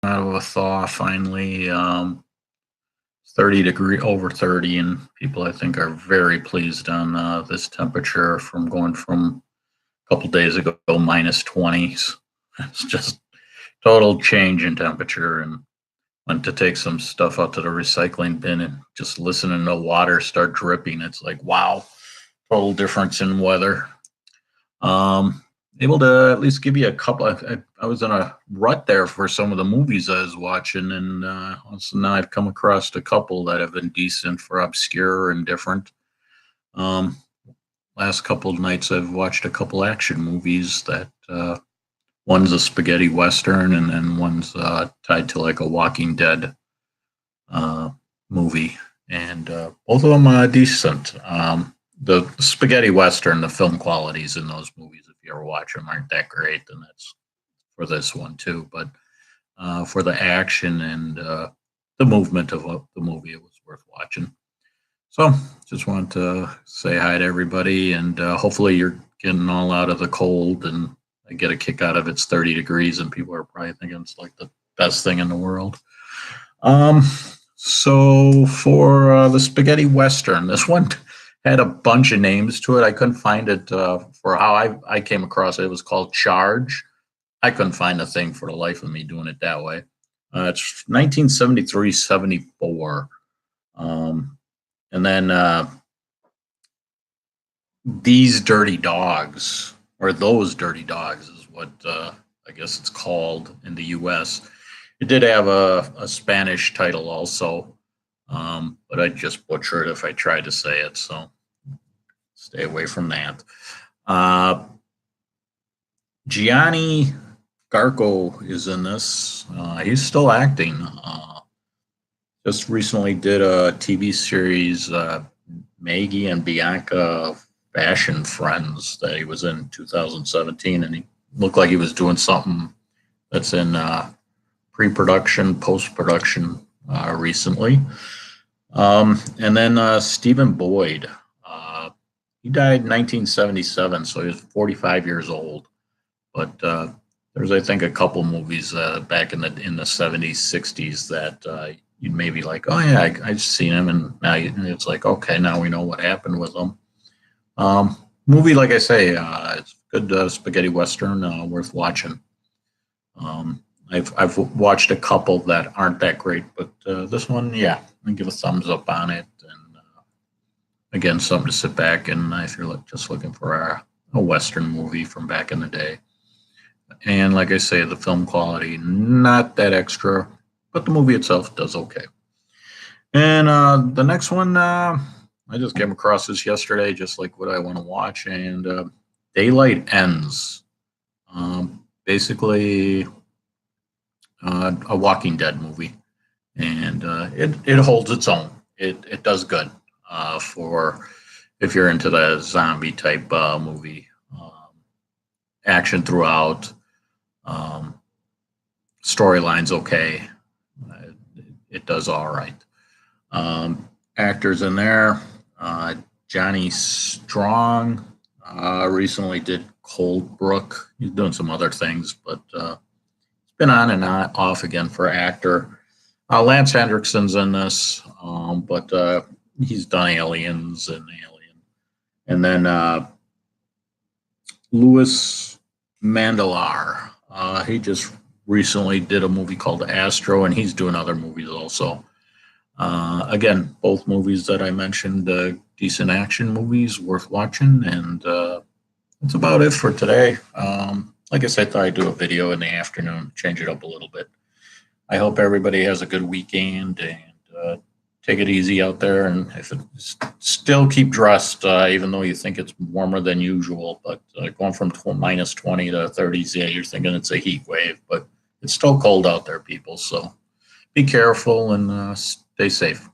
out of a thaw finally. over 30, and people I think are very pleased on this temperature from going from a couple days ago minus 20s. It's just total change in temperature, and went to take some stuff out to the recycling bin and just listening to water start dripping. It's like, wow, total difference in weather. Able to at least give you a couple. I was in a rut there for some of the movies I was watching, and also now I've come across a couple that have been decent for obscure and different. Um, Last couple of nights, I've watched a couple action movies that one's a spaghetti western, and then one's tied to like a Walking Dead uh, movie, and both of them are decent. The spaghetti western, the film qualities in those movies, if you ever watch them, aren't that great, and that's for this one too. But for the action and the movement of the movie, it was worth watching. So just want to say hi to everybody, and hopefully you're getting all out of the cold, and I get a kick out of it's 30 degrees, and people are probably thinking it's like the best thing in the world. Um, so for the spaghetti western, this one had a bunch of names to it. I couldn't find it for how I came across it. It was called Charge. I couldn't find a thing for the life of me doing it that way. It's 1973-74. And then These Dirty Dogs, or Those Dirty Dogs is what I guess it's called in the U.S. It did have a Spanish title also, but I'd just butcher it if I tried to say it, so stay away from that. Gianni Garko is in this. He's still acting. Just recently did a TV series, Maggie and Bianca Fashion Friends, that he was in 2017, and he looked like he was doing something that's in pre-production, post-production recently. And then Stephen Boyd. He died in 1977, so he was 45 years old. But there's, I think, a couple movies back in the 70s, 60s that you'd maybe like, oh yeah, I've seen him, and now it's like, okay, now we know what happened with him. Movie, like I say, it's good spaghetti western, worth watching. I've watched a couple that aren't that great, but this one, yeah, I give a thumbs up on it. And again, something to sit back and if you're just looking for a western movie from back in the day. And like I say, the film quality not that extra, but the movie itself does okay. And the next one, I just came across this yesterday, just like what I want to watch, and Daylight Ends. Basically, a Walking Dead movie, and it holds its own. It does good for if you're into the zombie type movie. Action throughout. Storyline's okay. It does all right. Actors in there. Johnny Strong recently did Coldbrook. He's doing some other things, but it's been on and off again for actor. Lance Hendrickson's in this, but he's done Aliens and Alien. And then Louis Mandylor. He just recently did a movie called Astro, and he's doing other movies also. Again, both movies that I mentioned, decent action movies worth watching, and that's about it for today. Like I said, I thought I'd do a video in the afternoon, change it up a little bit. I hope everybody has a good weekend, and take it easy out there. And if it's still keep dressed, even though you think it's warmer than usual, but going from minus 20 to 30s, yeah, you're thinking it's a heat wave, but it's still cold out there, people. So be careful and stay safe.